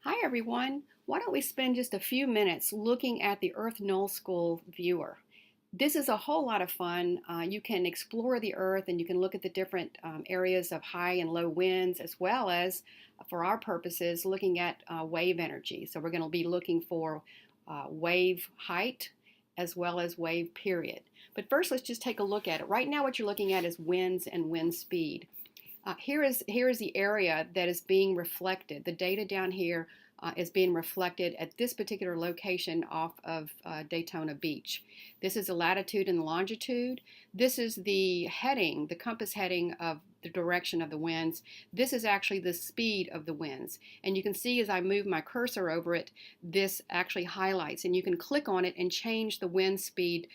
Hi everyone. Why don't we spend just a few minutes looking at the Earth Null School viewer? This is a whole lot of fun. You can explore the Earth and you can look at the different areas of high and low winds, as well as, for our purposes, looking at wave energy. So we're going to be looking for wave height as well as wave period. But first, let's just take a look at it. Right now, what you're looking at is winds and wind speed. Here is the area that is being reflected. The data down here is being reflected at this particular location off of Daytona Beach. This is the latitude and longitude. This is the heading, the compass heading of the direction of the winds. This is actually the speed of the winds. And you can see as I move my cursor over it, this actually highlights. And you can click on it and change the wind speed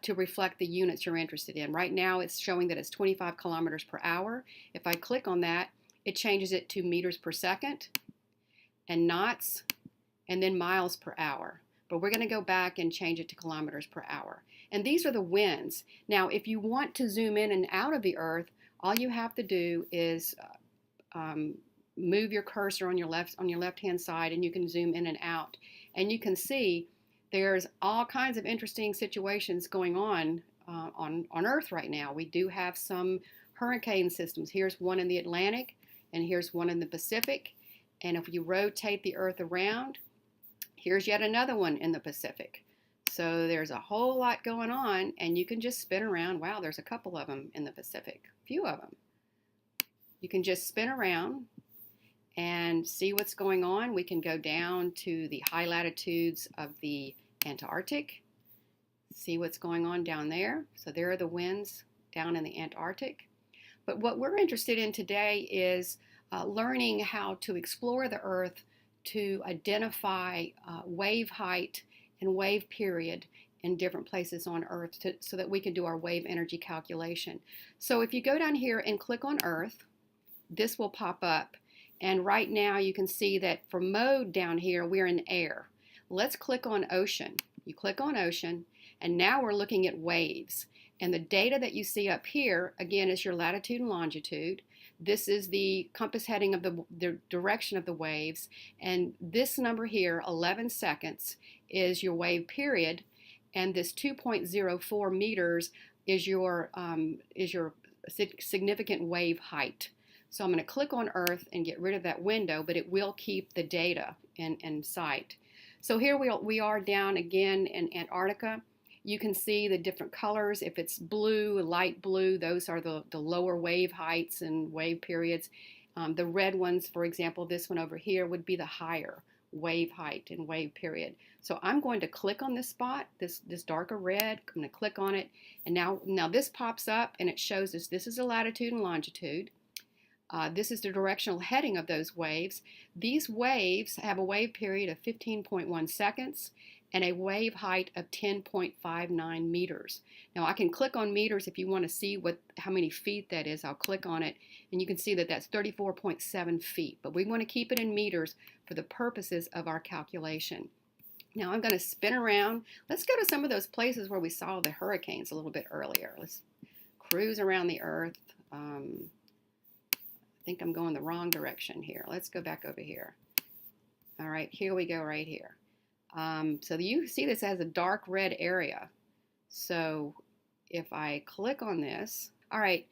to reflect the units you're interested in. Right now it's showing that it's 25 kilometers per hour. If I click on that, it changes it to meters per second and knots and then miles per hour. But we're going to go back and change it to kilometers per hour. And these are the winds. Now, if you want to zoom in and out of the Earth, all you have to do is move your cursor on your left-hand side, and you can zoom in and out. And you can see there's all kinds of interesting situations going on Earth right now. We do have some hurricane systems. Here's one in the Atlantic, and here's one in the Pacific. And if you rotate the Earth around, here's yet another one in the Pacific. So there's a whole lot going on, and you can just spin around. Wow, there's a couple of them in the Pacific, a few of them. You can just spin around and see what's going on. We can go down to the high latitudes of the Antarctic, see what's going on down there. So there are the winds down in the Antarctic. But what we're interested in today is learning how to explore the Earth to identify wave height and wave period in different places on Earth so that we can do our wave energy calculation. So if you go down here and click on Earth, this will pop up. And right now you can see that for mode down here, we're in air. Let's click on ocean. You click on ocean, and now we're looking at waves. And the data that you see up here, again, is your latitude and longitude. This is the compass heading of the direction of the waves. And this number here, 11 seconds, is your wave period. And this 2.04 meters is your significant wave height. So I'm going to click on Earth and get rid of that window, but it will keep the data in sight. So here we are down again in Antarctica. You can see the different colors. If it's blue, light blue, those are the lower wave heights and wave periods. The red ones, for example, this one over here would be the higher wave height and wave period. So I'm going to click on this spot, this darker red. I'm going to click on it, and now this pops up and it shows us this is the latitude and longitude. This is the directional heading of those waves. These waves have a wave period of 15.1 seconds and a wave height of 10.59 meters. Now I can click on meters if you want to see how many feet that is. I'll click on it and you can see that that's 34.7 feet. But we want to keep it in meters for the purposes of our calculation. Now I'm going to spin around. Let's go to some of those places where we saw the hurricanes a little bit earlier. Let's cruise around the Earth. I think I'm going the wrong direction here. Let's go back over here. All right, here we go right here. So you see this has a dark red area. So if I click on this, all right,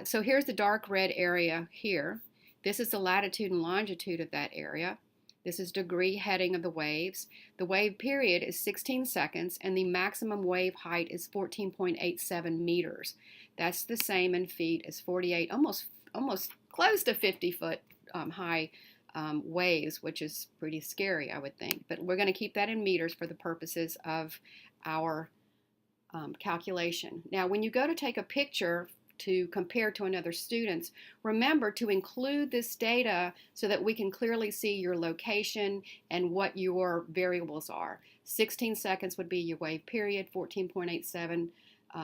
so here's the dark red area here. This is the latitude and longitude of that area. This is degree heading of the waves. The wave period is 16 seconds and the maximum wave height is 14.87 meters. That's the same in feet as 48, almost close to 50-foot high waves, which is pretty scary, I would think. But we're going to keep that in meters for the purposes of our calculation. Now, when you go to take a picture to compare to another student's, remember to include this data so that we can clearly see your location and what your variables are. 16 seconds would be your wave period, 14.87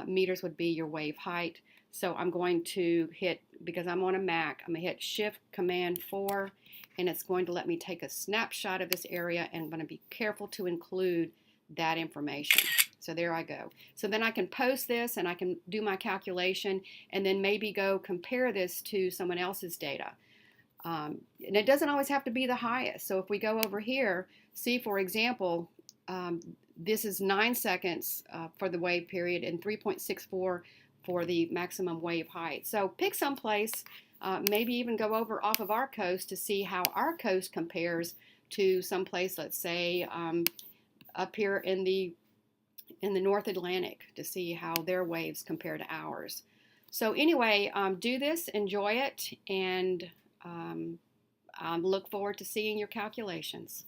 meters would be your wave height. So I'm going to hit, because I'm on a Mac, I'm going to hit Shift Command 4, and it's going to let me take a snapshot of this area, and I'm going to be careful to include that information. So there I go. So then I can post this and I can do my calculation and then maybe go compare this to someone else's data. And it doesn't always have to be the highest. So if we go over here, see, for example, this is 9 seconds for the wave period and 3.64 for the maximum wave height. So pick some place, maybe even go over off of our coast to see how our coast compares to some place, let's say, up here in the North Atlantic, to see how their waves compare to ours. So anyway, do this, enjoy it, and look forward to seeing your calculations.